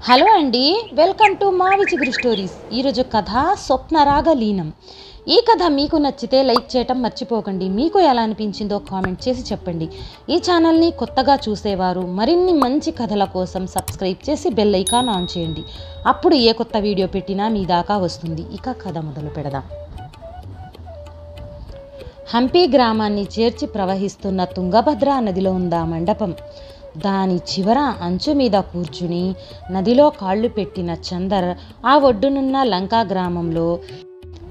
Hello అండి, welcome to మావి చిగురు స్టోరీస్. ఈరోజు కథ స్వప్నరాగలీనం. ఈ కథ మీకు నచ్చితే లైక్ చేయటం మర్చిపోకండి. మీకు ఎలా అనిపించిందో కామెంట్ చేసి చెప్పండి. ఈ ఛానల్ని కొత్తగా చూసేవారు మరిన్ని మంచి కథల కోసం సబ్స్క్రైబ్ చేసి బెల్ ఐకాన్ ఆన్ చేయండి. అప్పుడు ఏ కొత్త వీడియో పెట్టినా మీ దాకా వస్తుంది. ఇక కథ మొదలు పెడదాం. హంపి గ్రామాన్ని చేర్చి ప్రవహిస్తున్న తుంగభద్ర నదిలో ఉందా మండపం. దాని చివర అంచు మీద కూర్చుని నదిలో కాళ్ళు పెట్టిన చందర్ ఆ ఒడ్డునున్న లంకా గ్రామంలో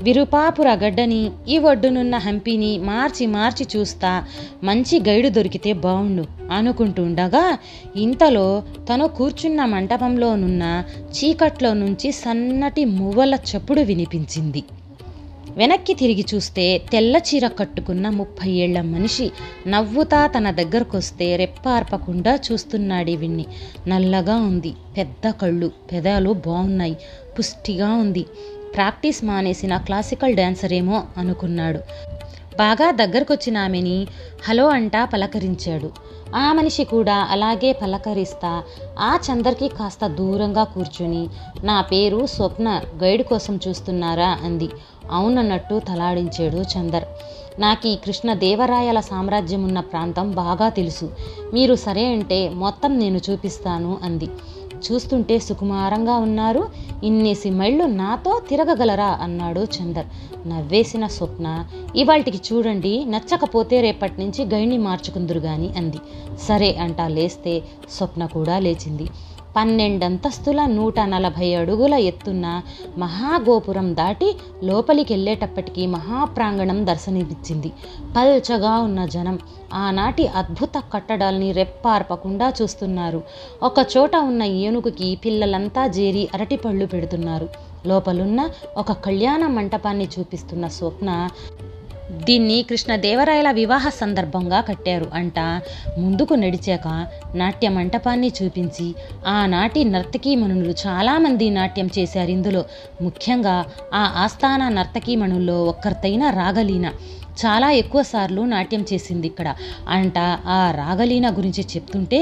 విరుపాపుర గడ్డని ఈ ఒడ్డునున్న హంపిని మార్చి చూస్తా మంచి గైడు దొరికితే బావుండు అనుకుంటుండగా ఇంతలో తను కూర్చున్న మంటపంలోనున్న చీకట్లో నుంచి సన్నటి మువ్వల చప్పుడు వినిపించింది. వెనక్కి తిరిగి చూస్తే తెల్ల చీర కట్టుకున్న 30 ఏళ్ల మనిషి నవ్వుతా తన దగ్గరకొస్తే రెప్పార్పకుండా చూస్తున్నాడు. విన్ని నల్లగా ఉంది, పెద్ద కళ్ళు, పెదాలు బాగున్నాయి, పుష్టిగా ఉంది. ప్రాక్టీస్ మానేసిన క్లాసికల్ డాన్సరేమో అనుకున్నాడు. బాగా దగ్గరకొచ్చిన ఆమెని హలో అంటా పలకరించాడు. ఆ మనిషి కూడా అలాగే పలకరిస్తా ఆ చందర్కి కాస్త దూరంగా కూర్చుని నా పేరు స్వప్న, గైడ్ కోసం చూస్తున్నారా అంది. అవునన్నట్టు తలాడించాడు చందర్. నాకు ఈ కృష్ణదేవరాయల సామ్రాజ్యం ఉన్న ప్రాంతం బాగా తెలుసు. మీరు సరే అంటే మొత్తం నేను చూపిస్తాను అంది. చూస్తుంటే సుకుమారంగా ఉన్నారు, ఇన్నేసి మైళ్ళు నాతో తిరగగలరా అన్నాడు చందర్. నవ్వేసిన స్వప్న ఇవాల్టికి చూడండి, నచ్చకపోతే రేపటి నుంచి గైడ్ని మార్చుకుందురు గాని అంది. సరే అంటా లేస్తే స్వప్న కూడా లేచింది. 12 అంతస్తుల 140 అడుగుల ఎత్తున్న మహాగోపురం దాటి లోపలికి వెళ్ళేటప్పటికీ మహాప్రాంగణం దర్శనమిచ్చింది. పల్చగా ఉన్న జనం ఆనాటి అద్భుత కట్టడాల్ని రెప్పార్పకుండా చూస్తున్నారు. ఒక చోట ఉన్న ఏనుగుకి పిల్లలంతా చేరి అరటిపళ్ళు పెడుతున్నారు. లోపలున్న ఒక కళ్యాణ మంటపాన్ని చూపిస్తున్న స్వప్న దీన్ని కృష్ణదేవరాయల వివాహ సందర్భంగా కట్టారు అంట ముందుకు నడిచాక నాట్య మంటపాన్ని చూపించి ఆనాటి నర్తకీమణులు చాలామంది నాట్యం చేశారు. ఇందులో ముఖ్యంగా ఆ ఆస్థాన నర్తకీమణుల్లో ఒక్కరితైన రాగలీన చాలా ఎక్కువ సార్లు నాట్యం చేసింది ఇక్కడ అంట. ఆ రాగలీన గురించి చెప్తుంటే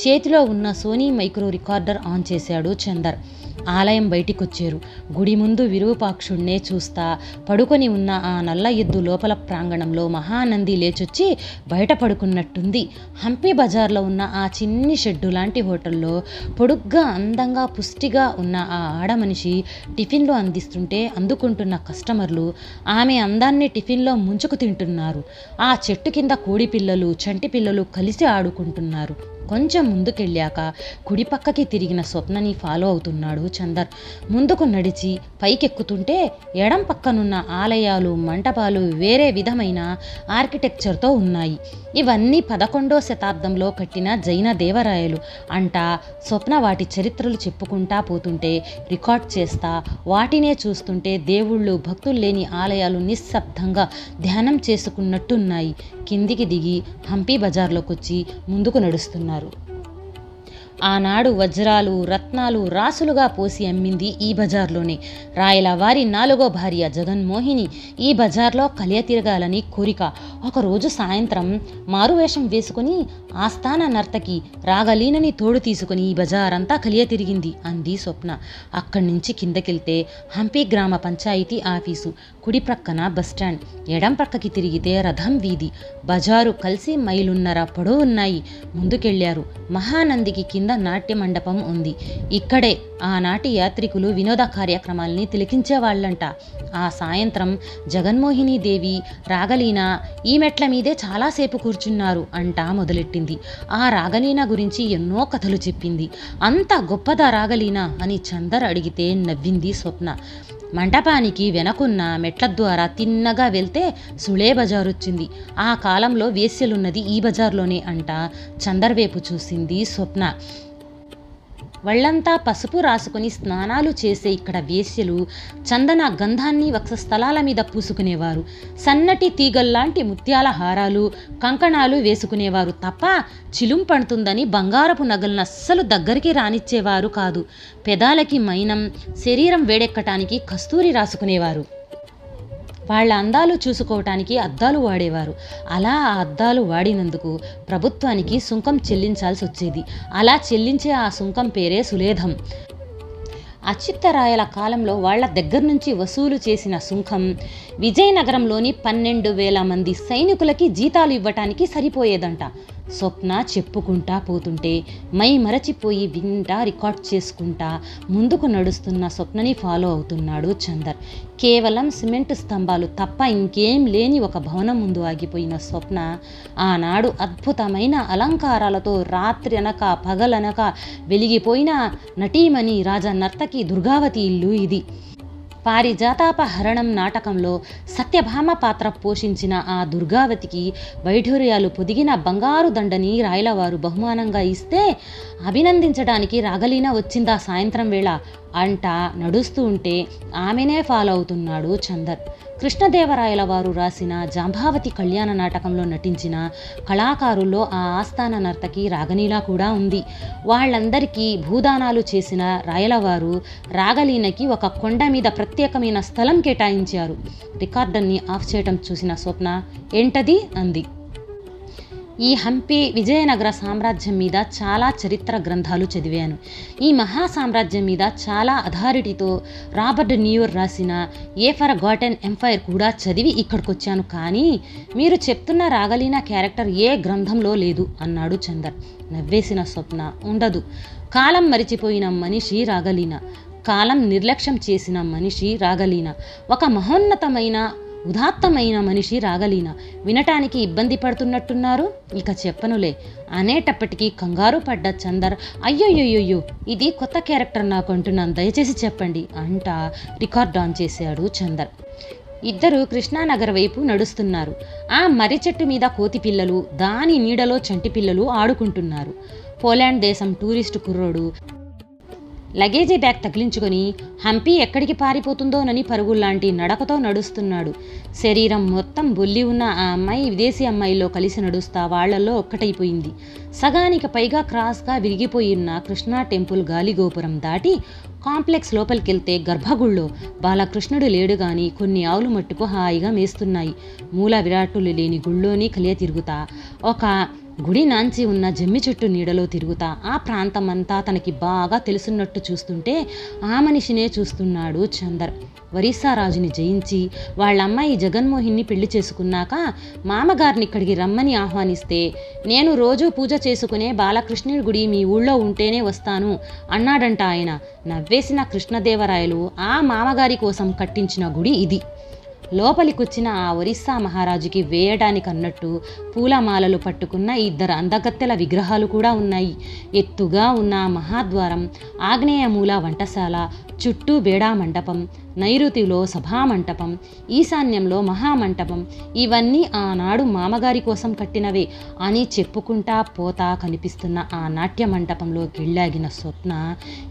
చేతిలో ఉన్న సోనీ మైక్రో రికార్డర్ ఆన్ చేశాడు చందర్. ఆలయం బయటికొచ్చారు. గుడి ముందు విరూపాక్షుణ్ణే చూస్తా పడుకొని ఉన్న ఆ నల్ల ఎద్దు లోపల ప్రాంగణంలో మహానంది లేచొచ్చి బయట పడుకున్నట్టుంది. హంపి బజార్లో ఉన్న ఆ చిన్ని షెడ్డు లాంటి హోటల్లో పొడుగ్గా అందంగా పుష్టిగా ఉన్న ఆ ఆడమనిషి టిఫిన్లు అందిస్తుంటే అందుకుంటున్న కస్టమర్లు ఆమె అందాన్ని టిఫిన్లో ముంచుకు తింటున్నారు. ఆ చెట్టు కింద కోడి పిల్లలు, చంటి పిల్లలు కలిసి ఆడుకుంటున్నారు. కొంచెం ముందుకెళ్ళాక కుడి పక్కకి తిరిగిన స్వప్నని ఫాలో అవుతున్నాడు చందర్. ముందుకు నడిచి పైకెక్కుతుంటే ఎడం పక్కనున్న ఆలయాలు, మంటపాలు వేరే విధమైన ఆర్కిటెక్చర్తో ఉన్నాయి. ఇవన్నీ 11వ శతాబ్దంలో కట్టిన జైన దేవరాయలు అంట. స్వప్న వాటి చరిత్రలు చెప్పుకుంటా పోతుంటే రికార్డ్ చేస్తా వాటినే చూస్తుంటే దేవుళ్ళు, భక్తులు లేని ఆలయాలు నిశ్శబ్దంగా ధ్యానం చేసుకున్నట్టున్నాయి. కిందికి దిగి హంపి బజార్లోకి వచ్చి ముందుకు నడుస్తున్నారు. ఆనాడు వజ్రాలు, రత్నాలు రాసులుగా పోసి అమ్మింది ఈ బజార్లోనే. రాయల వారి 4వ భార్య జగన్మోహిని ఈ బజార్లో కలియ తిరగాలని కోరిక. ఒకరోజు సాయంత్రం మారువేషం వేసుకుని ఆస్థాన నర్తకి రాగలీనని తోడు తీసుకుని ఈ బజారంతా కలియ తిరిగింది అంది స్వప్న. అక్కడి నుంచి కిందకెళ్తే హంపి గ్రామ పంచాయతీ ఆఫీసు, కుడి ప్రక్కన బస్టాండ్, ఎడం ప్రక్కకి తిరిగితే రథం వీధి, బజారు కలిసి మైలున్నర పొడవు ఉన్నాయి. ముందుకెళ్లారు. మహానందికి కింద నాట్య మండపం ఉంది. ఇక్కడే ఆనాటి యాత్రికులు వినోద కార్యక్రమాల్ని తిలకించేవాళ్ళంట. ఆ సాయంత్రం జగన్మోహిని దేవి రాగలీన ఈ మెట్ల మీదే చాలాసేపు కూర్చున్నారు అంట మొదలెట్టింది. ఆ రాగలీన గురించి ఎన్నో కథలు చెప్పింది. అంత గొప్పదా రాగలీన అని చందర్ అడిగితే నవ్వింది స్వప్న. మంటపానికి వెనకున్న మెట్ల ద్వారా తిన్నగా వెళ్తే సుళే బజార్ వచ్చింది. ఆ కాలంలో వేశ్యలున్నది ఈ బజార్లోనే అంట. చందర్ వైపు చూసింది స్వప్న. వాళ్ళంతా పసుపు రాసుకుని స్నానాలు చేసే ఇక్కడ వేశ్యలు చందన గంధాన్ని వక్షస్థలాల మీద పూసుకునేవారు. సన్నటి తీగల్లాంటి ముత్యాల హారాలు, కంకణాలు వేసుకునేవారు తప్ప చిలుం పడుతుందని బంగారపు నగలను అస్సలు దగ్గరికి రానిచ్చేవారు కాదు. పెదాలకి మైనం, శరీరం వేడెక్కటానికి కస్తూరి రాసుకునేవారు. వాళ్ళ అందాలు చూసుకోవటానికి అద్దాలు వాడేవారు. అలా ఆ అద్దాలు వాడినందుకు ప్రభుత్వానికి సుంకం చెల్లించాల్సి వచ్చేది. అలా చెల్లించే ఆ సుంకం పేరే సులేధం. అచిత్తరాయల కాలంలో వాళ్ల దగ్గర నుంచి వసూలు చేసిన సుంకం విజయనగరంలోని 12,000 మంది సైనికులకి జీతాలు ఇవ్వటానికి సరిపోయేదంట. స్వప్న చెప్పుకుంటా పోతుంటే మై మరచిపోయి వింటా రికార్డ్ చేసుకుంటా ముందుకు నడుస్తున్న స్వప్నని ఫాలో అవుతున్నాడు చందర్. కేవలం సిమెంట్ స్తంభాలు తప్ప ఇంకేం లేని ఒక భవనం ముందు ఆగిపోయిన స్వప్న ఆనాడు అద్భుతమైన అలంకారాలతో రాత్రి అనక పగలనక వెలిగిపోయిన నటీమణి రాజా నర్తకి దుర్గావతి ఇల్లు ఇది. పారిజాతాపహరణం నాటకంలో సత్యభామ పాత్ర పోషించిన ఆ దుర్గావతికి వైఢూర్యాలు పొదిగిన బంగారు దండని రాయలవారు బహుమానంగా ఇస్తే అభినందించడానికి రాగలీన వచ్చిందా సాయంత్రం వేళ అంటా నడుస్తూ ఉంటే ఆమెనే ఫాలో అవుతున్నాడు చందర్. కృష్ణదేవరాయల వారు రాసిన జాంబావతి కళ్యాణ నాటకంలో నటించిన కళాకారుల్లో ఆ ఆస్థాన నర్తకి రాగలీల కూడా ఉంది. వాళ్ళందరికీ భూదానాలు చేసిన రాయలవారు రాగలీనకి ఒక కొండ మీద ప్రత్యేకమైన స్థలం కేటాయించారు. రికార్డర్ని ఆఫ్ చేయటం చూసిన స్వప్న ఏంటది అంది. ఈ హంపి విజయనగర సామ్రాజ్యం మీద చాలా చరిత్ర గ్రంథాలు చదివాను. ఈ మహా సామ్రాజ్యం మీద చాలా అథారిటీతో రాబర్ట్ న్యూయర్ రాసిన ఏ ఫర్ గాటెన్ ఎంపైర్ కూడా చదివి ఇక్కడికొచ్చాను. కానీ మీరు చెప్తున్న రాగలీన క్యారెక్టర్ ఏ గ్రంథంలో లేదు అన్నాడు చందర్. నవ్వేసిన స్వప్న ఉండదు. కాలం మరిచిపోయిన మనిషి రాగలీన, కాలం నిర్లక్ష్యం చేసిన మనిషి రాగలీన, ఒక మహోన్నతమైన ఉదాత్తమైన మనిషి రాగలీన. వినటానికి ఇబ్బంది పడుతున్నట్టున్నారు, ఇక చెప్పనులే అనేటప్పటికీ కంగారు పడ్డ చందర్ అయ్యోయ్యోయ్యో ఇది కొత్త క్యారెక్టర్ నాకు అంటున్నాను, దయచేసి చెప్పండి అంటా రికార్డ్ ఆన్ చేశాడు చందర్. ఇద్దరు కృష్ణానగర్ వైపు నడుస్తున్నారు. ఆ మర్రి చెట్టు మీద కోతి పిల్లలు, దాని నీడలో చంటి పిల్లలు ఆడుకుంటున్నారు. పోలాండ్ దేశం టూరిస్టు కుర్రోడు లగేజీ బ్యాగ్ తగిలించుకొని హంపి ఎక్కడికి పారిపోతుందోనని పరుగుల్లాంటి నడకతో నడుస్తున్నాడు. శరీరం మొత్తం బొల్లి ఉన్న ఆ అమ్మాయి విదేశీ అమ్మాయిలో కలిసి నడుస్తా వాళ్లలో ఒక్కటైపోయింది. సగానికి పైగా క్రాస్గా విరిగిపోయిన కృష్ణా టెంపుల్ గాలిగోపురం దాటి కాంప్లెక్స్ లోపలికెళ్తే గర్భగుళ్ళో బాలకృష్ణుడు లేడు గాని కొన్ని ఆవులు మట్టుకు హాయిగా మేస్తున్నాయి. మూల విరాట్టులు లేని గుళ్ళోని కలియ తిరుగుతా ఒక గుడి నాంచి ఉన్న జమ్మి చెట్టు నీడలో తిరుగుతా ఆ ప్రాంతమంతా తనకి బాగా తెలుసున్నట్టు చూస్తుంటే ఆ మనిషినే చూస్తున్నాడు చందర్. ఒరిస్సా రాజుని జయించి వాళ్ళమ్మాయి జగన్మోహిన్ని పెళ్లి చేసుకున్నాక మామగారిని ఇక్కడికి రమ్మని ఆహ్వానిస్తే నేను రోజూ పూజ చేసుకునే బాలకృష్ణుడి గుడి మీ ఊళ్ళో ఉంటేనే వస్తాను అన్నాడంట ఆయన. నవ్వేసిన కృష్ణదేవరాయలు ఆ మామగారి కోసం కట్టించిన గుడి ఇది. లోపలికొచ్చిన ఆ ఒరిస్సా మహారాజుకి వేయడానికి అన్నట్టు పూలమాలలు పట్టుకున్న ఇద్దరు అందగత్తెల విగ్రహాలు కూడా ఉన్నాయి. ఎత్తుగా ఉన్న మహాద్వారం, ఆగ్నేయ మూల వంటశాల, చుట్టూ బేడా మంటపం, నైరుతిలో సభామంటపం, ఈశాన్యంలో మహామంటపం, ఇవన్నీ ఆనాడు మామగారి కోసం కట్టినవే అని చెప్పుకుంటా పోతా కనిపిస్తున్న ఆ నాట్య మంటపంలో గిళ్ళాగిన స్వప్న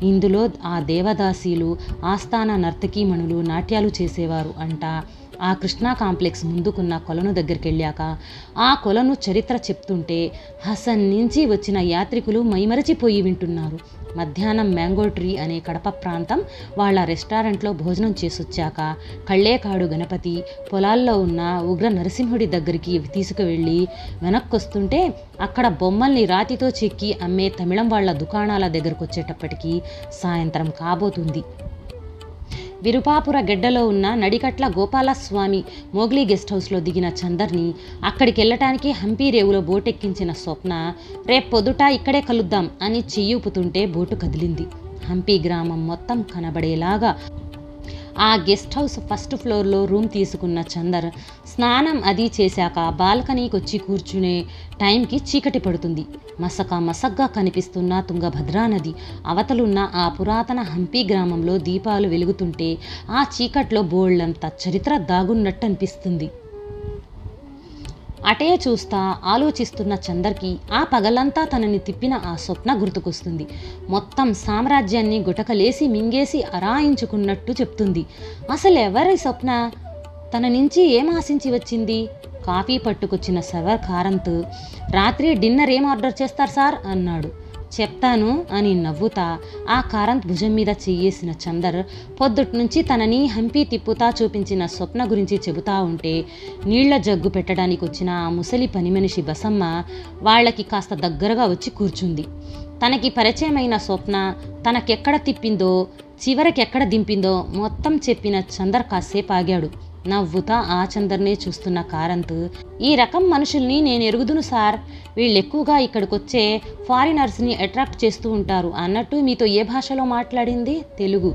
ఇందులో ఆ దేవదాసీలు ఆస్థాన నర్తకీమణులు నాట్యాలు చేసేవారు అంట. ఆ కృష్ణా కాంప్లెక్స్ ముందుకున్న కొలను దగ్గరికి వెళ్ళాక ఆ కొలను చరిత్ర చెప్తుంటే హసన్ నుంచి వచ్చిన యాత్రికులు మైమరచిపోయి వింటున్నారు. మధ్యాహ్నం మ్యాంగో ట్రీ అనే కడప ప్రాంతం వాళ్ళ రెస్టారెంట్లో భోజనం చేసొచ్చాక కళ్ళేకాడు గణపతి పొలాల్లో ఉన్న ఉగ్ర నరసింహుడి దగ్గరికి తీసుకువెళ్ళి వెనక్కొస్తుంటే అక్కడ బొమ్మల్ని రాతితో చెక్కి అమ్మే తమిళం వాళ్ళ దుకాణాల దగ్గరకు వచ్చేటప్పటికి సాయంత్రం కాబోతుంది. విరుపాపుర గెడ్డలో ఉన్న నడికట్ల గోపాలస్వామి మోగ్లీ గెస్ట్ హౌస్లో దిగిన చందర్ని అక్కడికి వెళ్ళటానికి హంపి రేవులో బోటెక్కించిన స్వప్న రేపు పొద్దుట ఇక్కడే కలుద్దాం అని చెయ్యూపుతుంటే బోటు కదిలింది. హంపి గ్రామం మొత్తం కనబడేలాగా ఆ గెస్ట్ హౌస్ ఫస్ట్ ఫ్లోర్లో రూమ్ తీసుకున్న చందర్ స్నానం అది చేశాక బాల్కనీకి వచ్చి కూర్చునే టైంకి చీకటి పడుతుంది. మసగ్గా కనిపిస్తున్న తుంగభద్రా నది అవతలున్న ఆ పురాతన హంపి గ్రామంలో దీపాలు వెలుగుతుంటే ఆ చీకట్లో బోళ్లంత చరిత్ర దాగున్నట్టు అనిపిస్తుంది. అటే చూస్తా ఆలోచిస్తున్న చందర్కి ఆ పగలంతా తనని తిప్పిన ఆ స్వప్న గుర్తుకొస్తుంది. మొత్తం సామ్రాజ్యాన్ని గుటకలేసి మింగేసి అరాయించుకున్నట్టు చెప్తుంది. అసలు ఎవరి స్వప్న? తన నుంచి ఏం ఆశించి వచ్చింది? కాఫీ పట్టుకొచ్చిన సర్వర్ కారంత్ రాత్రి డిన్నర్ ఏం ఆర్డర్ చేస్తారు సార్ అన్నాడు. చెప్తాను అని నవ్వుతా ఆ కారంత్ భుజం మీద చెయ్యేసిన చందర్ పొద్దుట్నుంచి తనని హంపి తిప్పుతా చూపించిన స్వప్న గురించి చెబుతా ఉంటే నీళ్ల జగ్గు పెట్టడానికి వచ్చిన ఆ ముసలి పని మనిషి బసమ్మ వాళ్ళకి కాస్త దగ్గరగా వచ్చి కూర్చుంది. తనకి పరిచయమైన స్వప్న తనకెక్కడ తిప్పిందో చివరికెక్కడ దింపిందో మొత్తం చెప్పిన చందర్ కాసేపు ఆగాడు. నవ్వుతా ఆ చందర్నే చూస్తున్న కారంత్, ఈ రకం మనుషుల్ని నేను ఎరుగుదును సార్, వీళ్ళు ఎక్కువగా ఇక్కడికొచ్చే ఫారినర్స్ని అట్రాక్ట్ చేస్తూ ఉంటారు అన్నట్టు మీతో ఏ భాషలో మాట్లాడింది? తెలుగు.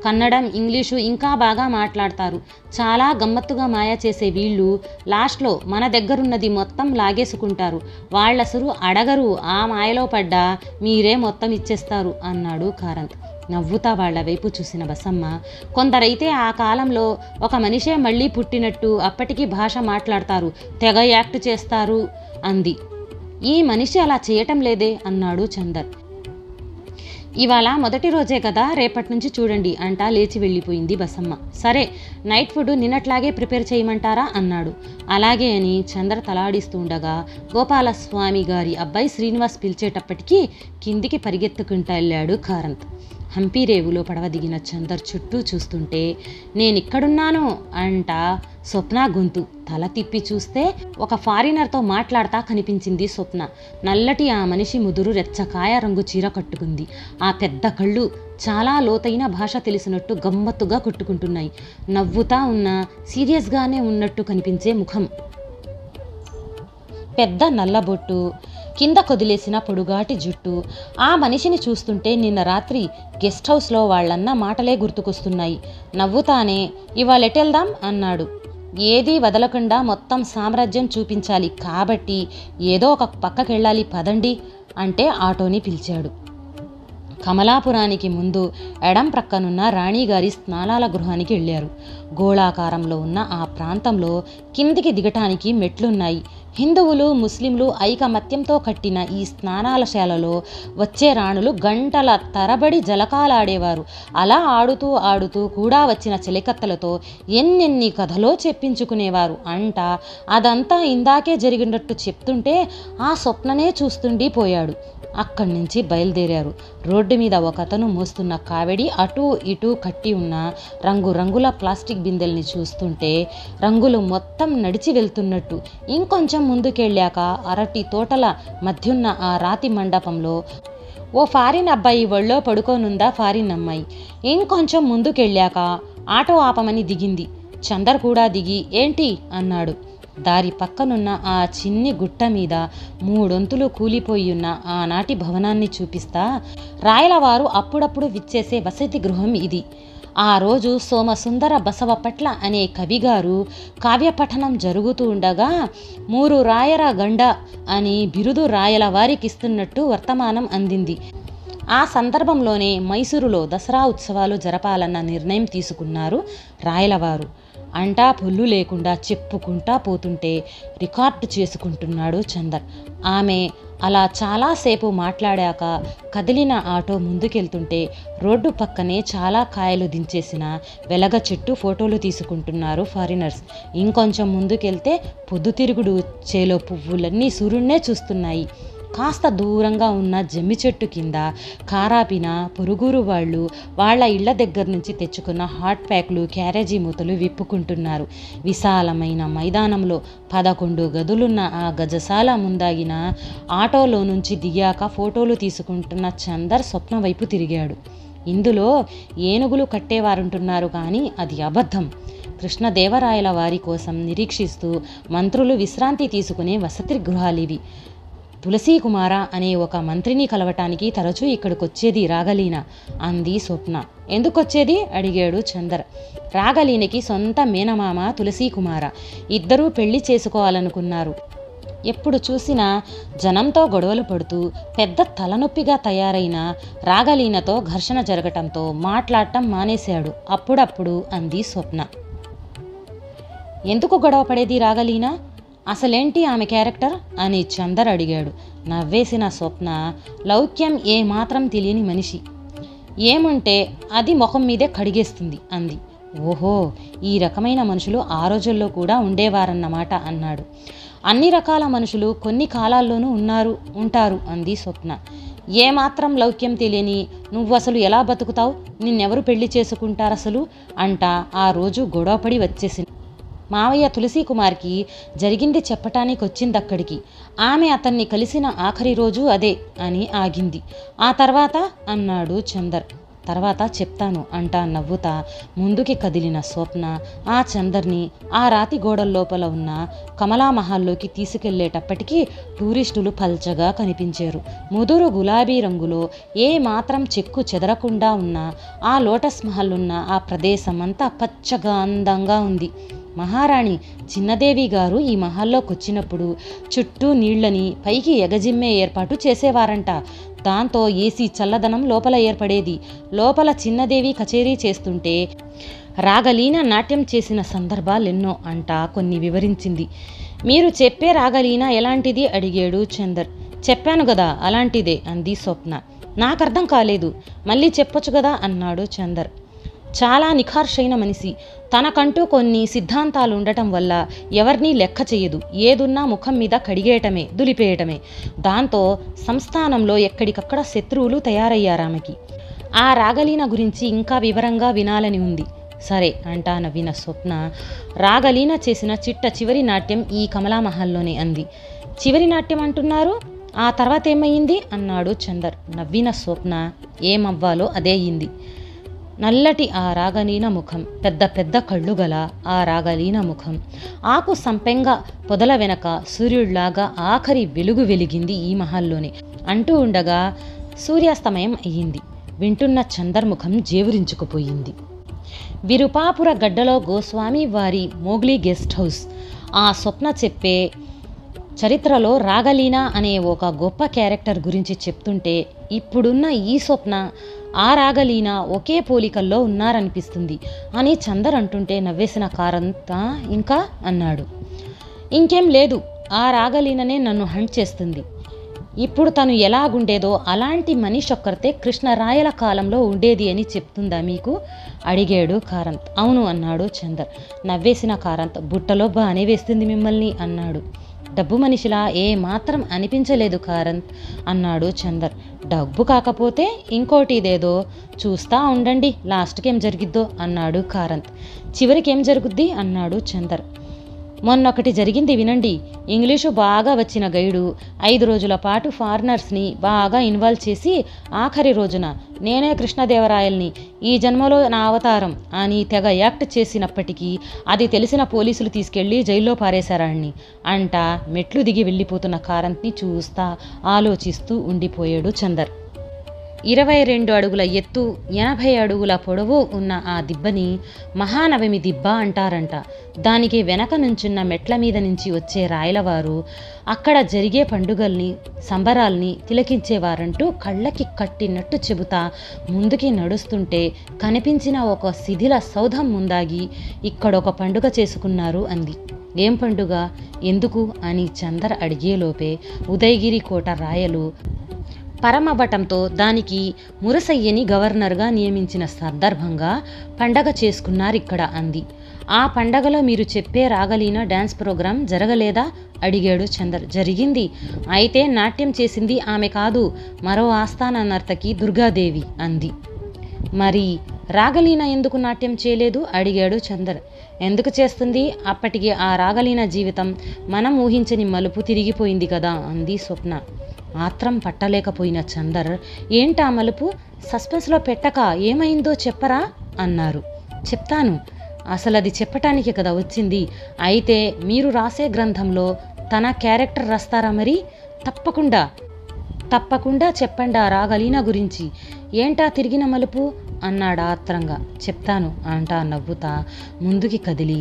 కన్నడం, ఇంగ్లీషు ఇంకా బాగా మాట్లాడతారు. చాలా గమ్మత్తుగా మాయ చేసే వీళ్ళు లాస్ట్లో మన దగ్గరున్నది మొత్తం లాగేసుకుంటారు. వాళ్ళసలు అడగరు, ఆ మాయలో పడ్డా మీరే మొత్తం ఇచ్చేస్తారు అన్నాడు కారంత్. నవ్వుతా వాళ్ల వైపు చూసిన బసమ్మ, కొందరైతే ఆ కాలంలో ఒక మనిషే మళ్ళీ పుట్టినట్టు అప్పటికీ భాష మాట్లాడతారు, తెగ యాక్ట్ చేస్తారు అంది. ఈ మనిషి అలా చేయటం లేదే అన్నాడు చందర్. ఇవాళ మొదటి రోజే కదా, రేపటి నుంచి చూడండి అంటా లేచి వెళ్ళిపోయింది బసమ్మ. సరే, నైట్ ఫుడ్ నిన్నట్లాగే ప్రిపేర్ చేయమంటారా అన్నాడు. అలాగే అని చందర్ తలాడిస్తూ ఉండగా గోపాలస్వామి గారి అబ్బాయి శ్రీనివాస్ పిలిచేటప్పటికీ కిందికి పరిగెత్తుకుంటూ వెళ్ళాడు కారంత్. హంపీరేవులో పడవ దిగిన చందర్ చుట్టూ చూస్తుంటే నేనిక్కడున్నాను అంటా స్వప్న గొంతు. తల తిప్పి చూస్తే ఒక ఫారినర్తో మాట్లాడతా కనిపించింది స్వప్న. నల్లటి ఆ మనిషి ముదురు రెచ్చకాయ రంగు చీర కట్టుకుంది. ఆ పెద్ద కళ్ళు చాలా లోతైన భాష తెలిసినట్టు గమ్మత్తుగా కొట్టుకుంటున్నాయి. నవ్వుతా ఉన్న సీరియస్గానే ఉన్నట్టు కనిపించే ముఖం, పెద్ద నల్లబొట్టు, కింద కొదిలేసిన పొడుగాటి జుట్టు. ఆ మనిషిని చూస్తుంటే నిన్న రాత్రి గెస్ట్ హౌస్లో వాళ్ళన్న మాటలే గుర్తుకొస్తున్నాయి. నవ్వుతానే ఇవాళ ఎటెళ్దాం అన్నాడు. ఏదీ వదలకుండా మొత్తం సామ్రాజ్యం చూపించాలి కాబట్టి ఏదో ఒక పక్కకెళ్ళాలి పదండి అంటే ఆటోని పిలిచాడు. కమలాపురానికి ముందు ఎడం ప్రక్కనున్న రాణిగారి స్నానాల గృహానికి వెళ్ళారు. గోళాకారంలో ఉన్న ఆ ప్రాంతంలో కిందికి దిగటానికి మెట్లున్నాయి. హిందువులు ముస్లింలు ఐకమత్యంతో కట్టిన ఈ స్నానాలశాలలో వచ్చే రాణులు గంటల తరబడి జలకాలాడేవారు. అలా ఆడుతూ ఆడుతూ కూడా వచ్చిన చెలికత్తలతో ఎన్నెన్ని కథలో చెప్పించుకునేవారు అంట. అదంతా ఇందాకే జరిగినట్టు చెప్తుంటే ఆ స్వప్ననే చూస్తుండి పోయాడు. అక్కడి నుంచి బయలుదేరారు. రోడ్డు మీద ఒకతను మోస్తున్న కావడి అటూ ఇటూ కట్టి ఉన్న రంగురంగుల ప్లాస్టిక్ బిందెల్ని చూస్తుంటే రంగులు మొత్తం నడిచి వెళ్తున్నట్టు. ఇంకొంచెం ముందుకెళ్ళాక అరటి తోటల మధ్యున్న ఆ రాతి మండపంలో ఓ ఫారిన్ అబ్బాయి ఒళ్ళో పడుకోనుందా ఫారిన్ అమ్మాయి. ఇంకొంచెం ముందుకెళ్ళాక ఆటో ఆపమని దిగింది. చందర్ కూడా దిగి ఏంటి అన్నాడు. దారి పక్కనున్న ఆ చిన్ని గుట్ట మీద మూడొంతులు కూలిపోయున్న ఆనాటి భవనాన్ని చూపిస్తా, రాయలవారు అప్పుడప్పుడు విచ్చేసే వసతి గృహం ఇది. ఆ రోజు సోమసుందర బసవపట్ల అనే కవిగారు కావ్యపఠనం జరుగుతూ ఉండగా మూరు రాయర గండ అని బిరుదు రాయల వారికిస్తున్నట్టు వర్తమానం అందింది. ఆ సందర్భంలోనే మైసూరులో దసరా ఉత్సవాలు జరపాలన్న నిర్ణయం తీసుకున్నారు రాయలవారు అంటా పొల్లు లేకుండా చెప్పుకుంటా పోతుంటే రికార్డు చేసుకుంటున్నాడు చందర్. ఆమె అలా చాలాసేపు మాట్లాడాక కదిలిన ఆటో ముందుకెళ్తుంటే రోడ్డు పక్కనే చాలా కాయలు దించేసిన వెలగ చెట్టు ఫోటోలు తీసుకుంటున్నారు ఫారినర్స్. ఇంకొంచెం ముందుకెళ్తే పొద్దుతిరుగుడు చేలో పువ్వులన్నీ సూర్యున్నే చూస్తున్నాయి. కాస్త దూరంగా ఉన్న జమ్మి చెట్టు కింద కారాపిన పొరుగురు వాళ్ళు వాళ్ళ ఇళ్ల దగ్గర నుంచి తెచ్చుకున్న హాట్ ప్యాక్లు క్యారేజీ మూతలు విప్పుకుంటున్నారు. విశాలమైన మైదానంలో 11 గదులున్న ఆ గజశాల ముందాగిన ఆటోలో నుంచి దిగాక ఫోటోలు తీసుకుంటున్న చందర్ స్వప్న వైపు తిరిగాడు. ఇందులో ఏనుగులు కట్టేవారుంటున్నారు కానీ అది అబద్ధం. కృష్ణదేవరాయల వారి కోసం నిరీక్షిస్తూ మంత్రులు విశ్రాంతి తీసుకునే వసతి గృహాలివి. తులసీ కుమార అనే ఒక మంత్రిని కలవటానికి తరచూ ఇక్కడికొచ్చేది రాగలీన అంది స్వప్న. ఎందుకొచ్చేది అడిగాడు చందర్. రాగలీనకి సొంత మేనమామ తులసీ కుమార. ఇద్దరూ పెళ్లి చేసుకోవాలనుకున్నారు. ఎప్పుడు చూసినా జనంతో గొడవలు పడుతూ పెద్ద తలనొప్పిగా తయారైన రాగలీనతో ఘర్షణ జరగటంతో మాట్లాడటం మానేశాడు అప్పుడప్పుడు అంది స్వప్న. ఎందుకు గొడవ పడేది రాగలీన? అసలేంటి ఆమె క్యారెక్టర్ అని చందర్ అడిగాడు. నవ్వేసిన స్వప్న, లౌక్యం ఏమాత్రం తెలియని మనిషి, ఏముంటే అది ముఖం మీదే కడిగేస్తుంది అంది. ఓహో, ఈ రకమైన మనుషులు ఆ రోజుల్లో కూడా ఉండేవారన్నమాట అన్నాడు. అన్ని రకాల మనుషులు కొన్ని కాలాల్లోనూ ఉంటారు అంది స్వప్న. ఏమాత్రం లౌక్యం తెలియని నువ్వు అసలు ఎలా బతుకుతావు? నిన్నెవరు పెళ్లి చేసుకుంటారసలు అంట ఆ రోజు గొడవపడి వచ్చేసింది. మావయ్య తులసి కుమార్కి జరిగింది చెప్పటానికి వచ్చిందక్కడికి. ఆమె అతన్ని కలిసిన ఆఖరి రోజు అదే అని ఆగింది. ఆ తర్వాత అన్నాడు చందర్. తర్వాత చెప్తాను అంటా నవ్వుతా ముందుకి కదిలిన స్వప్న ఆ చందర్ని ఆ రాతి గోడల లోపల ఉన్న కమలామహల్లోకి తీసుకెళ్లేటప్పటికీ టూరిస్టులు పల్చగా కనిపించారు. ముదురు గులాబీ రంగులో ఏ మాత్రం చెక్కు చెదరకుండా ఉన్న ఆ లోటస్ మహల్ ఉన్న ఆ ప్రదేశం అంతా పచ్చగా అందంగా ఉంది. మహారాణి చిన్నదేవి గారు ఈ మహల్లోకి వచ్చినప్పుడు చుట్టూ నీళ్లని పైకి ఎగజిమ్మే ఏర్పాటు చేసేవారంట. దాంతో ఏసీ చల్లదనం లోపల ఏర్పడేది. లోపల చిన్నదేవి కచేరీ చేస్తుంటే రాగలీన నాట్యం చేసిన సందర్భాలెన్నో అంట కొన్ని వివరించింది. మీరు చెప్పే రాగలీన ఎలాంటిది అడిగాడు చందర్. చెప్పాను గదా అలాంటిదే అంది స్వప్న. నాకర్థం కాలేదు, మళ్ళీ చెప్పొచ్చు గదా అన్నాడు చందర్. చాలా నిఖార్షైన మనిషి. తనకంటూ కొన్ని సిద్ధాంతాలు ఉండటం వల్ల ఎవరినీ లెక్క చేయదు. ఏదున్నా ముఖం మీద కడిగేయటమే, దులిపేయటమే. దాంతో సంస్థానంలో ఎక్కడికక్కడ శత్రువులు తయారయ్యారామెకి. ఆ రాగలీన గురించి ఇంకా వివరంగా వినాలని ఉంది. సరే అంటా నవ్విన స్వప్న రాగలీన చేసిన చిట్ట చివరి నాట్యం ఈ కమలామహల్లోనే అంది. చివరి నాట్యం అంటున్నారు? ఆ తర్వాత ఏమయ్యింది అన్నాడు చందర్. నవ్విన స్వప్న ఏమవ్వాలో అదే అయింది. నల్లటి ఆ రాగలీన ముఖం, పెద్ద పెద్ద కళ్ళు గల ఆ రాగలీన ముఖం, ఆకు సంపెంగ పొదల వెనక సూర్యుడిలాగా ఆఖరి వెలుగు వెలిగింది ఈ మహల్లోనే అంటూ ఉండగా సూర్యాస్తమయం అయ్యింది. వింటున్న చందర్ ముఖం జేవురించుకుపోయింది. విరుపాపుర గడ్డలో గోస్వామి వారి మోగ్లీ గెస్ట్ హౌస్. ఆ స్వప్న చెప్పే చరిత్రలో రాగలీన అనే ఒక గొప్ప క్యారెక్టర్ గురించి చెప్తుంటే ఇప్పుడున్న ఈ స్వప్న ఆ రాగలీన ఒకే పోలికల్లో ఉన్నారనిపిస్తుంది అని చందర్ అంటుంటే నవ్వేసిన కారంతా ఇంకా అన్నాడు. ఇంకేం లేదు, ఆ రాగలీననే నన్ను హంట్ చేస్తుంది. ఇప్పుడు తను ఎలాగుండేదో అలాంటి మనిషి ఒక్కరితే కృష్ణరాయల కాలంలో ఉండేది అని చెప్తుందా మీకు అడిగాడు కారంత్. అవును అన్నాడు చందర్. నవ్వేసిన కారంత్. బుట్టలో బానే వేస్తుంది మిమ్మల్ని అన్నాడు. డబ్బు మనిషిలా ఏ మాత్రం అనిపించలేదు కారంత్ అన్నాడు చందర్. డబ్బు కాకపోతే ఇంకోటి ఇదేదో చూస్తా ఉండండి, లాస్ట్కి ఏం జరిగిద్దో అన్నాడు కారంత్. చివరికి ఏం జరుగుద్ది అన్నాడు చందర్. మొన్నొకటి జరిగింది వినండి. ఇంగ్లీషు బాగా వచ్చిన గైడు 5 రోజుల పాటు ఫారినర్స్ని బాగా ఇన్వాల్వ్ చేసి ఆఖరి రోజున నేనే కృష్ణదేవరాయల్ని, ఈ జన్మలో నా అవతారం అని తెగ యాక్ట్ చేసినప్పటికీ అది తెలిసిన పోలీసులు తీసుకెళ్లి జైల్లో పారేశారాణ్ణి అంట మెట్లు దిగి వెళ్ళిపోతున్న కారంత్ని చూస్తా ఆలోచిస్తూ ఉండిపోయాడు చందర్. 22 అడుగుల ఎత్తు, 80 అడుగుల పొడవు ఉన్న ఆ దిబ్బని మహానవమి దిబ్బ అంటారంట. దానికి వెనక నుంచున్న మెట్ల మీద నుంచి వచ్చే రాయలవారు అక్కడ జరిగే పండుగల్ని, సంబరాల్ని తిలకించేవారంటూ కళ్ళకి కట్టినట్టు చెబుతా ముందుకి నడుస్తుంటే కనిపించిన ఒక శిథిల సౌధం ముందాగి ఇక్కడొక పండుగ చేసుకున్నారు అంది. ఏం పండుగ, ఎందుకు అని చందర్ అడిగేలోపే ఉదయగిరి కోట రాయలు పరమవటంతో దానికి మురసయ్యని గవర్నర్గా నియమించిన సందర్భంగా పండగ చేసుకున్నారిక్కడ అంది. ఆ పండగలో మీరు చెప్పే రాగలీన డ్యాన్స్ ప్రోగ్రాం జరగలేదా అడిగాడు చందర్. జరిగింది. అయితే నాట్యం చేసింది ఆమె కాదు, మరో ఆస్థాన నర్తకి దుర్గాదేవి అంది. మరి రాగలీన ఎందుకు నాట్యం చేయలేదు అడిగాడు చందర్. ఎందుకు చేస్తుంది, అప్పటికి ఆ రాగలీన జీవితం మనం ఊహించని మలుపు తిరిగిపోయింది కదా అంది స్వప్న. ఆత్రం పట్టలేకపోయిన చందర్ ఏంటా మలుపు, సస్పెన్స్లో పెట్టక ఏమైందో చెప్పరా అన్నారు. చెప్తాను, అసలది చెప్పటానికి కదా వచ్చింది. అయితే మీరు రాసే గ్రంథంలో తన క్యారెక్టర్ రాస్తారా మరి? తప్పకుండా చెప్పండి ఆ రాగలీన గురించి. ఏంటా తిరిగిన మలుపు అన్నాడు ఆత్రంగా. చెప్తాను అంటా నవ్వుతా ముందుకి కదిలి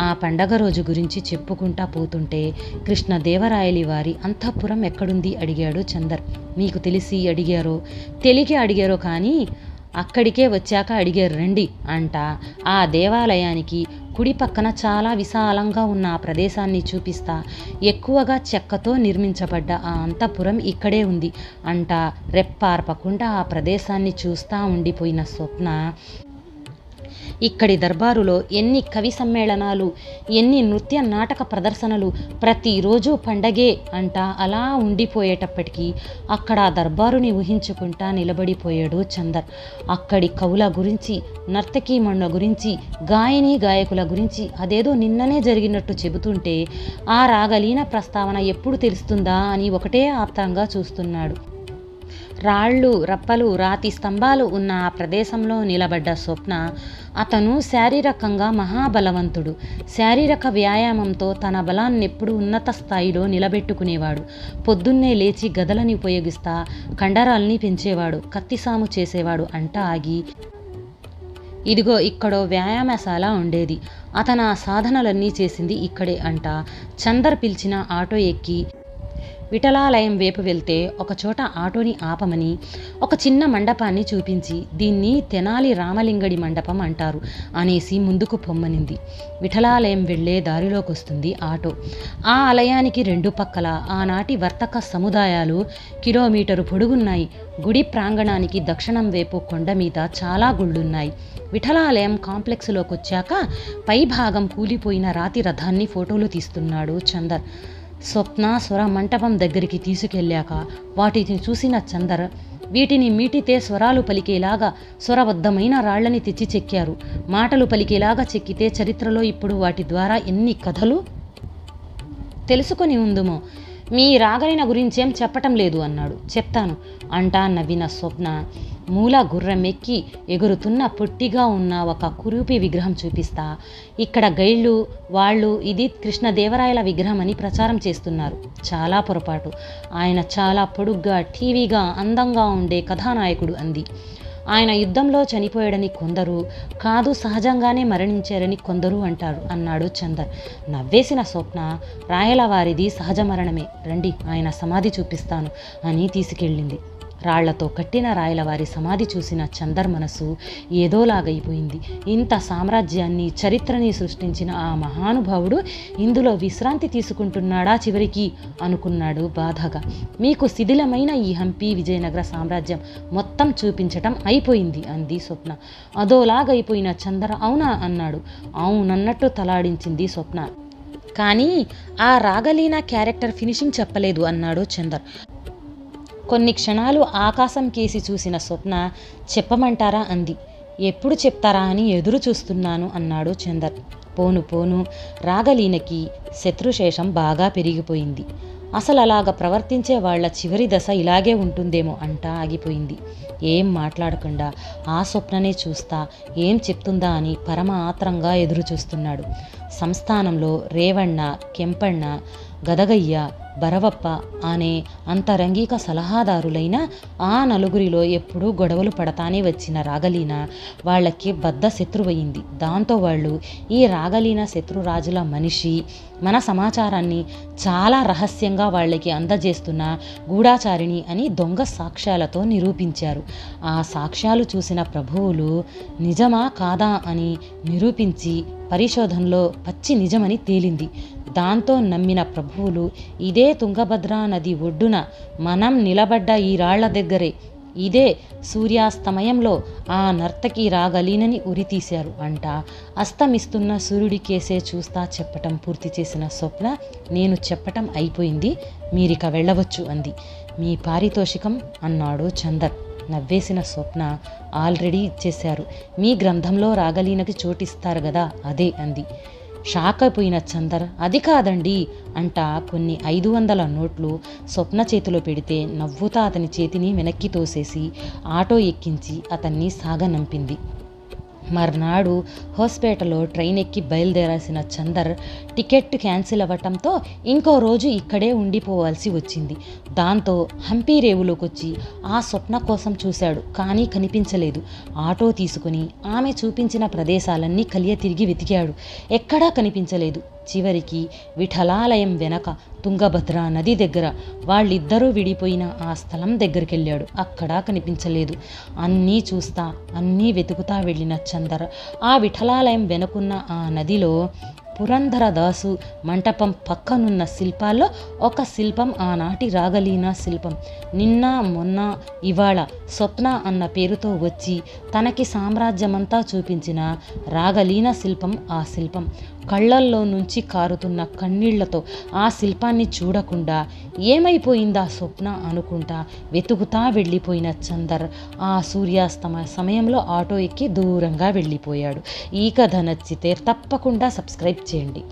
ఆ పండగ రోజు గురించి చెప్పుకుంటా పోతుంటే కృష్ణదేవరాయలి వారి అంతఃపురం ఎక్కడుంది అడిగాడు చందర్. మీకు తెలిసి అడిగారో కానీ అక్కడికే వచ్చాక అడిగారు రండి అంట ఆ దేవాలయానికి కుడి పక్కన చాలా విశాలంగా ఉన్న ఆ ప్రదేశాన్ని చూపిస్తా ఎక్కువగా చెక్కతో నిర్మించబడ్డ ఆ అంతఃపురం ఇక్కడే ఉంది అంట రెప్పార్పకుండా ఆ ప్రదేశాన్ని చూస్తా ఉండిపోయిన స్వప్న ఇక్కడి దర్బారులో ఎన్ని కవి సమ్మేళనాలు, ఎన్ని నృత్య నాటక ప్రదర్శనలు, ప్రతిరోజు పండగే అంట అలా ఉండిపోయేటప్పటికీ అక్కడ దర్బారుని ఊహించుకుంటా నిలబడిపోయాడు చందర్. అక్కడి కవుల గురించి, నర్తకీమణుల గురించి, గాయని గాయకుల గురించి అదేదో నిన్ననే జరిగినట్టు చెబుతుంటే ఆ రాగలీన ప్రస్తావన ఎప్పుడు తెలుస్తుందా అని ఒకటే ఆత్రంగా చూస్తున్నాడు. రాళ్ళు, రప్పలు, రాతి స్తంభాలు ఉన్న ఆ ప్రదేశంలో నిలబడ్డ స్వప్న అతను శారీరకంగా మహాబలవంతుడు. శారీరక వ్యాయామంతో తన బలాన్నెప్పుడు ఉన్నత స్థాయిలో నిలబెట్టుకునేవాడు. పొద్దున్నే లేచి గదలని ఉపయోగిస్తా కండరాల్ని పెంచేవాడు, కత్తిసాము చేసేవాడు అంట ఆగి, ఇదిగో ఇక్కడో వ్యాయామశాల ఉండేది, అతను ఆ సాధనలన్నీ చేసింది ఇక్కడే అంట చందర్ పిలిచిన ఆటో ఎక్కి విఠలాలయం వైపు వెళ్తే ఒకచోట ఆటోని ఆపమని ఒక చిన్న మండపాన్ని చూపించి దీన్ని తెనాలి రామలింగడి మండపం అంటారు అనేసి ముందుకు పొమ్మనింది. విఠలాలయం వెళ్లే దారిలోకొస్తుంది ఆటో. ఆ ఆలయానికి రెండు పక్కల ఆనాటి వర్తక సముదాయాలు కిలోమీటరు పొడుగున్నాయి. గుడి ప్రాంగణానికి దక్షిణం వైపు కొండ మీద చాలా గుళ్ళున్నాయి. విఠలాలయం కాంప్లెక్స్లోకొచ్చాక పై భాగం కూలిపోయిన రాతి రథాన్ని ఫోటోలు తీస్తున్నాడు చందర్. స్వప్న స్వర మంటపం దగ్గరికి తీసుకెళ్ళాక వాటిని చూసిన చందర్, వీటిని మీటితే స్వరాలు పలికేలాగా స్వరబద్ధమైన రాళ్లని తెచ్చి చెక్కారు. మాటలు పలికేలాగా చెక్కితే చరిత్రలో ఇప్పుడు వాటి ద్వారా ఎన్ని కథలు తెలుసుకొని ఉందుమో. మీ రాగలిన గురించేం చెప్పటం లేదు అన్నాడు. చెప్తాను అంటా నవ్విన స్వప్న మూల గుర్రమెక్కి ఎగురుతున్న పొట్టిగా ఉన్న ఒక కురూపి విగ్రహం చూపిస్తా, ఇక్కడ గైళ్ళు వాళ్ళు ఇది కృష్ణదేవరాయల విగ్రహం అని ప్రచారం చేస్తున్నారు. చాలా పొరపాటు. ఆయన చాలా పొడుగ్గా, టీవీగా, అందంగా ఉండే కథానాయకుడు అంది. ఆయన యుద్ధంలో చనిపోయాడని కొందరు, కాదు సహజంగానే మరణించారని కొందరు అంటారు అన్నాడు చందర్. నవ్వేసిన స్వప్న, రాయలవారిది సహజ మరణమే, రండి ఆయన సమాధి చూపిస్తాను అని తీసుకెళ్ళింది. రాళ్లతో కట్టిన రాయలవారి సమాధి చూసిన చందర్ మనసు ఏదోలాగైపోయింది. ఇంత సామ్రాజ్యాన్ని, చరిత్రని సృష్టించిన ఆ మహానుభావుడు ఇందులో విశ్రాంతి తీసుకుంటున్నాడా చివరికి అనుకున్నాడు బాధగా. మీకు శిథిలమైన ఈ హంపి విజయనగర సామ్రాజ్యం మొత్తం చూపించటం అయిపోయింది అంది స్వప్న. అదోలాగైపోయిన చందర్ అవునా అన్నాడు. అవునన్నట్టు తలాడించింది స్వప్న. కానీ ఆ రాగలీన క్యారెక్టర్ ఫినిషింగ్ చెప్పలేదు అన్నాడు చందర్. కొన్ని క్షణాలు ఆకాశం కేసి చూసిన స్వప్న చెప్పమంటారా అంది. ఎప్పుడు చెప్తారా అని ఎదురు చూస్తున్నాను అన్నాడు చందర్. పోను పోను రాగలీనకి శత్రుశేషం బాగా పెరిగిపోయింది. అసలు అలాగ ప్రవర్తించే వాళ్ల చివరి దశ ఇలాగే ఉంటుందేమో అంటా ఆగిపోయింది. ఏం మాట్లాడకుండా ఆ స్వప్ననే చూస్తా ఏం చెప్తుందా అని పరమ ఆత్రంగా ఎదురు చూస్తున్నాడు. సంస్థానంలో రేవಣ್ణ, కెంపಣ್ణ, గదగయ్య, బరవప్ప అనే అంతరంగిక సలహాదారులైన ఆ నలుగురిలో ఎప్పుడూ గొడవలు పడతానే వచ్చిన రాగలీన వాళ్ళకి బద్ద శత్రువయింది. దాంతో వాళ్ళు ఈ రాగలీన శత్రురాజుల మనిషి, మన సమాచారాన్ని చాలా రహస్యంగా వాళ్ళకి అందజేస్తున్న గూఢాచారిణి అని దొంగ సాక్ష్యాలతో నిరూపించారు. ఆ సాక్ష్యాలు చూసిన ప్రభువులు నిజమా కాదా అని నిరూపించి పరిశోధనలో పచ్చి నిజమని తేలింది. దాంతో నమ్మిన ప్రభువులు ఇదే తుంగభద్రా నది ఒడ్డున మనం నిలబడ్డ ఈ రాళ్ల దగ్గరే, ఇదే సూర్యాస్తమయంలో ఆ నర్తకి రాగలీనని ఉరితీశారు అంట అస్తమిస్తున్న సూర్యుడి కేసే చూస్తా చెప్పటం పూర్తి చేసిన స్వప్న, నేను చెప్పటం అయిపోయింది, మీరిక వెళ్ళవచ్చు అంది. మీ పారితోషికం అన్నాడు చందర్. నవ్వేసిన స్వప్న, ఆల్రెడీ ఇచ్చేశారు, మీ గ్రంథంలో రాగలీనకి చోటిస్తారు కదా అదే అంది. షాక్ అయిపోయిన చందర్, అది కాదండి అంట కొన్ని 500 నోట్లు స్వప్న చేతిలో పెడితే నవ్వుతా అతని చేతిని వెనక్కి తోసేసి ఆటో ఎక్కించి అతన్ని సాగనంపింది. మర్నాడు హోస్పేటలో ట్రైన్ ఎక్కి బయలుదేరాల్సిన చందర్ టికెట్ క్యాన్సిల్ అవ్వటంతో ఇంకో రోజు ఇక్కడే ఉండిపోవాల్సి వచ్చింది. దాంతో హంపి రేవులోకొచ్చి ఆ స్వప్న కోసం చూశాడు, కానీ కనిపించలేదు. ఆటో తీసుకుని ఆమె చూపించిన ప్రదేశాలన్నీ కలియ తిరిగి వెతికాడు, ఎక్కడా కనిపించలేదు. చివరికి విఠలాలయం వెనక తుంగభద్ర నది దగ్గర వాళ్ళిద్దరూ విడిపోయిన ఆ స్థలం దగ్గరికెళ్ళాడు, అక్కడా కనిపించలేదు. అన్నీ చూస్తా అన్నీ వెతుకుతా వెళ్ళిన చందర్ ఆ విఠలాలయం వెనుకున్న ఆ నదిలో పురంధరదాసు మంటపం పక్కనున్న శిల్పాల్లో ఒక శిల్పం ఆనాటి రాగలీన శిల్పం. నిన్న మొన్న ఇవాళ స్వప్న అన్న పేరుతో వచ్చి తనకి సామ్రాజ్యమంతా చూపించిన రాగలీన శిల్పం ఆ శిల్పం. కళ్ళల్లో నుంచి కారుతున్న కన్నీళ్లతో ఆ శిల్పాన్ని చూడకుండా ఏమైపోయిందా స్వప్న అనుకుంటా వెతుకుతా వెళ్ళిపోయిన చందర్ ఆ సూర్యాస్తమ సమయంలో ఆటో ఎక్కి దూరంగా వెళ్ళిపోయాడు. ఈ కథ నచ్చితే తప్పకుండా సబ్స్క్రైబ్ చేయండి.